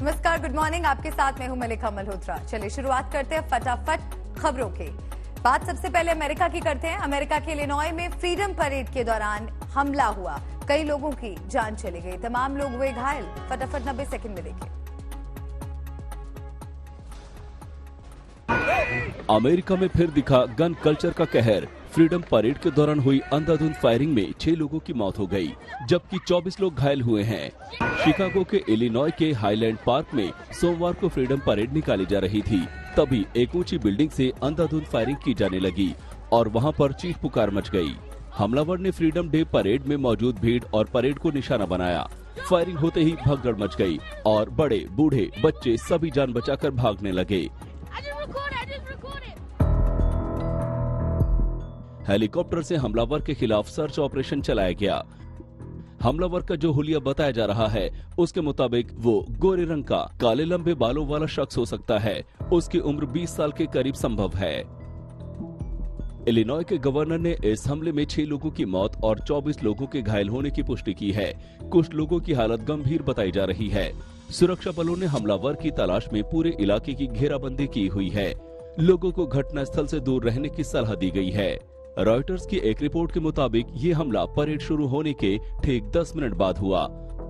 नमस्कार, good morning. आपके साथ मैं हूं मलिका मल्होत्रा। चलिए शुरुआत करते हैं फटाफट खबरों के। बात सबसे पहले अमेरिका की करते हैं। अमेरिका के इलिनॉय में फ्रीडम परेड के दौरान हमला हुआ, कई लोगों की जान चली गई, तमाम लोग हुए घायल। फटाफट 90 सेकंड में देखिए। अमेरिका में फिर दिखा गन कल्चर का कहर। फ्रीडम परेड के दौरान हुई अंधाधुंध फायरिंग में 6 लोगों की मौत हो गई, जबकि 24 लोग घायल हुए हैं। शिकागो के इलिनॉय के हाईलैंड पार्क में सोमवार को फ्रीडम परेड निकाली जा रही थी, तभी एक ऊंची बिल्डिंग से अंधाधुंध फायरिंग की जाने लगी और वहां पर चीख पुकार मच गई। हमलावर ने फ्रीडम डे परेड में मौजूद भीड़ और परेड को निशाना बनाया। फायरिंग होते ही भगदड़ मच गई और बड़े बूढ़े बच्चे सभी जान बचाकर भागने लगे। हेलीकॉप्टर से हमलावर के खिलाफ सर्च ऑपरेशन चलाया गया। हमलावर का जो हुलिया बताया जा रहा है, उसके मुताबिक वो गोरे रंग का काले लंबे बालों वाला शख्स हो सकता है। उसकी उम्र 20 साल के करीब संभव है। इलिनॉय के गवर्नर ने इस हमले में 6 लोगों की मौत और 24 लोगों के घायल होने की पुष्टि की है। कुछ लोगों की हालत गंभीर बताई जा रही है। सुरक्षा बलों ने हमलावर की तलाश में पूरे इलाके की घेराबंदी की हुई है। लोगों को घटना स्थल से दूर रहने की सलाह दी गई है। रॉयटर्स की एक रिपोर्ट के मुताबिक ये हमला परेड शुरू होने के ठीक 10 मिनट बाद हुआ।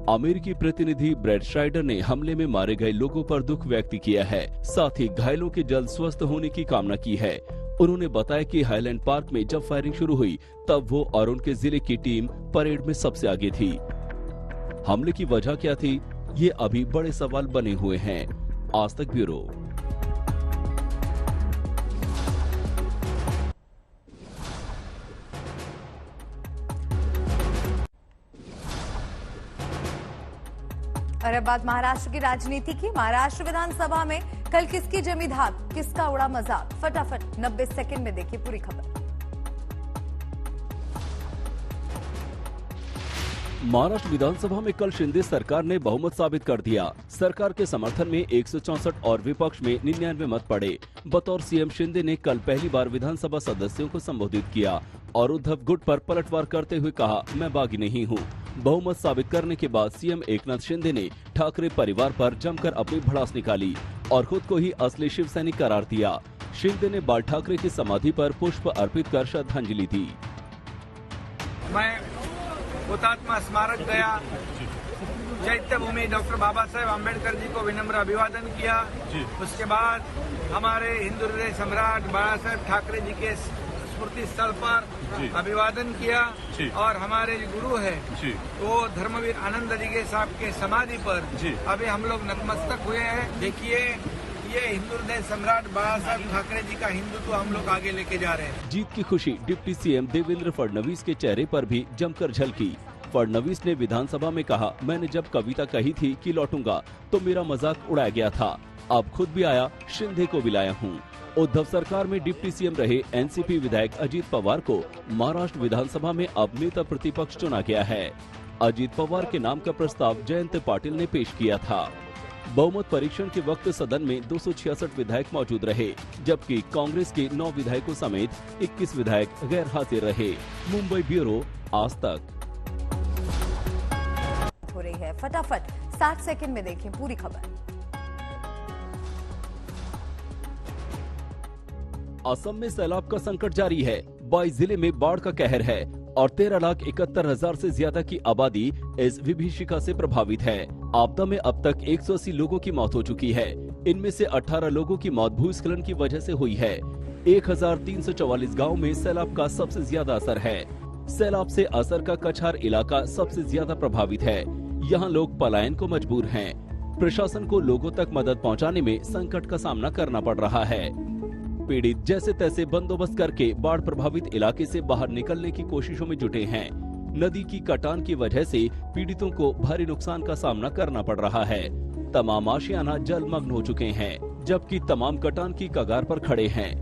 अमेरिकी प्रतिनिधि ब्रैड श्राइडर ने हमले में मारे गए लोगों पर दुख व्यक्त किया है, साथ ही घायलों के जल्द स्वस्थ होने की कामना की है। उन्होंने बताया कि हाईलैंड पार्क में जब फायरिंग शुरू हुई, तब वो और उनके जिले की टीम परेड में सबसे आगे थी। हमले की वजह क्या थी, ये अभी बड़े सवाल बने हुए हैं। आज तक ब्यूरो। और अब बात महाराष्ट्र की राजनीति की। महाराष्ट्र विधानसभा में कल किसकी जमी धाक, किसका उड़ा मजाक? फटाफट 90 सेकंड में देखिए पूरी खबर। महाराष्ट्र विधानसभा में कल शिंदे सरकार ने बहुमत साबित कर दिया। सरकार के समर्थन में 164 और विपक्ष में 99 मत पड़े। बतौर सीएम शिंदे ने कल पहली बार विधानसभा सदस्यों को संबोधित किया और उद्धव गुट पर पलटवार करते हुए कहा, मैं बागी नहीं हूँ। बहुमत साबित करने के बाद सीएम एकनाथ शिंदे ने ठाकरे परिवार पर जमकर अपनी भड़ास निकाली और खुद को ही असली शिव सैनिक करार दिया। शिंदे ने बाल ठाकरे की समाधि पर पुष्प अर्पित कर श्रद्धांजलि दी। मैं हुतात्मा स्मारक गया, चैत्य भूमि डॉक्टर बाबा साहेब आम्बेडकर जी को विनम्र अभिवादन किया। उसके बाद हमारे हिंदू हृदय सम्राट बाला साहेब ठाकरे जी के स्मृति स्थल पर अभिवादन किया और हमारे जो गुरु है वो धर्मवीर आनंद दिघे साहब के समाधि पर अभी हम लोग नतमस्तक हुए हैं। देखिए, ये हिंदू हृदय सम्राट बाला साहेब ठाकरे जी का हिंदुत्व हम लोग आगे लेके जा रहे हैं। जीत की खुशी डिप्टी सीएम देवेंद्र फडणवीस के चेहरे पर भी जमकर झलकी। फडणवीस ने विधानसभा में कहा, मैंने जब कविता कही थी कि लौटूंगा तो मेरा मजाक उड़ाया गया था। अब खुद भी आया, शिंदे को भी लाया हूँ। उद्धव सरकार में डिप्टी सीएम रहे एनसीपी विधायक अजीत पवार को महाराष्ट्र विधानसभा में अब नेता प्रतिपक्ष चुना गया है। अजीत पवार के नाम का प्रस्ताव जयंत पाटिल ने पेश किया था। बहुमत परीक्षण के वक्त सदन में 266 विधायक मौजूद रहे, जबकि कांग्रेस के 9 विधायकों समेत 21 विधायक गैर हाजिर रहे। मुंबई ब्यूरो, आज तक। हो रही है फटाफट 60 सेकंड में देखें पूरी खबर। असम में सैलाब का संकट जारी है। 22 जिले में बाढ़ का कहर है और 13,71,000 से ज्यादा की आबादी इस विभीषिका से प्रभावित है। आपदा में अब तक 180 लोगों की मौत हो चुकी है। इनमें से 18 लोगों की मौत भूस्खलन की वजह से हुई है। 1344 गाँव में सैलाब का सबसे ज्यादा असर है। सैलाब से असर का कछार इलाका सबसे ज्यादा प्रभावित है। यहाँ लोग पलायन को मजबूर हैं। प्रशासन को लोगों तक मदद पहुँचाने में संकट का सामना करना पड़ रहा है। पीड़ित जैसे तैसे बंदोबस्त करके बाढ़ प्रभावित इलाके से बाहर निकलने की कोशिशों में जुटे हैं। नदी की कटान की वजह से पीड़ितों को भारी नुकसान का सामना करना पड़ रहा है। तमाम आशियाना जलमग्न हो चुके हैं, जबकि तमाम कटान की कगार पर खड़े हैं।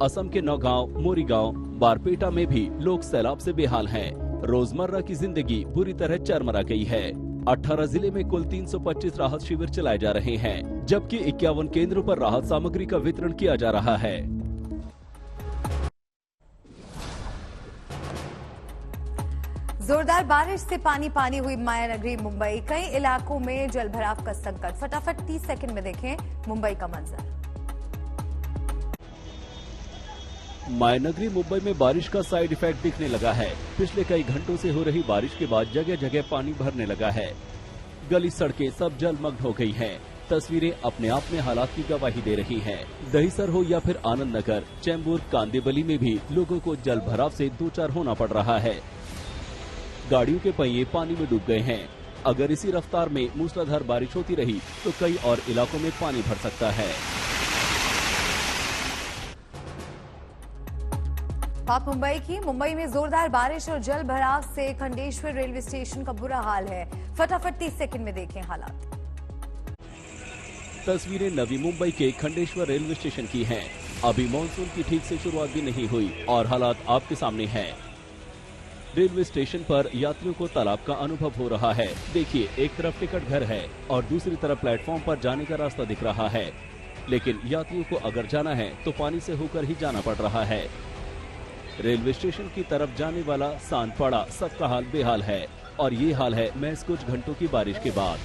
असम के नौगांव, मोरीगांव, बारपेटा में भी लोग सैलाब से बेहाल हैं। रोजमर्रा की जिंदगी बुरी तरह चरमरा गई है। 18 जिले में कुल 325 राहत शिविर चलाए जा रहे हैं, जबकि 51 केंद्रों पर राहत सामग्री का वितरण किया जा रहा है। जोरदार बारिश से पानी पानी हुई मायानगरी मुंबई। कई इलाकों में जलभराव का संकट। फटाफट 30 सेकंड में देखें मुंबई का मंजर। मायानगरी मुंबई में बारिश का साइड इफेक्ट दिखने लगा है। पिछले कई घंटों से हो रही बारिश के बाद जगह जगह पानी भरने लगा है। गली सड़कें सब जलमग्न हो गई हैं। तस्वीरें अपने आप में हालात की गवाही दे रही हैं। दहिसर हो या फिर आनंद नगर, चैम्बूर, कांदिवली में भी लोगों को जल भराव से दो चार होना पड़ रहा है। गाड़ियों के पहिए पानी में डूब गए हैं। अगर इसी रफ्तार में मूसलाधार बारिश होती रही तो कई और इलाकों में पानी भर सकता है। बात मुंबई की। मुंबई में जोरदार बारिश और जल भराव से खंडेश्वर रेलवे स्टेशन का बुरा हाल है। फटाफट 30 सेकंड में देखें हालात। तस्वीरें नवी मुंबई के खंडेश्वर रेलवे स्टेशन की हैं। अभी मानसून की ठीक से शुरुआत भी नहीं हुई और हालात आपके सामने हैं। रेलवे स्टेशन पर यात्रियों को तालाब का अनुभव हो रहा है। देखिए, एक तरफ टिकट घर है और दूसरी तरफ प्लेटफॉर्म पर जाने का रास्ता दिख रहा है, लेकिन यात्रियों को अगर जाना है तो पानी से होकर ही जाना पड़ रहा है। रेलवे स्टेशन की तरफ जाने वाला सांतपाड़ा सबका हाल बेहाल है और ये हाल है महज कुछ घंटों की बारिश के बाद।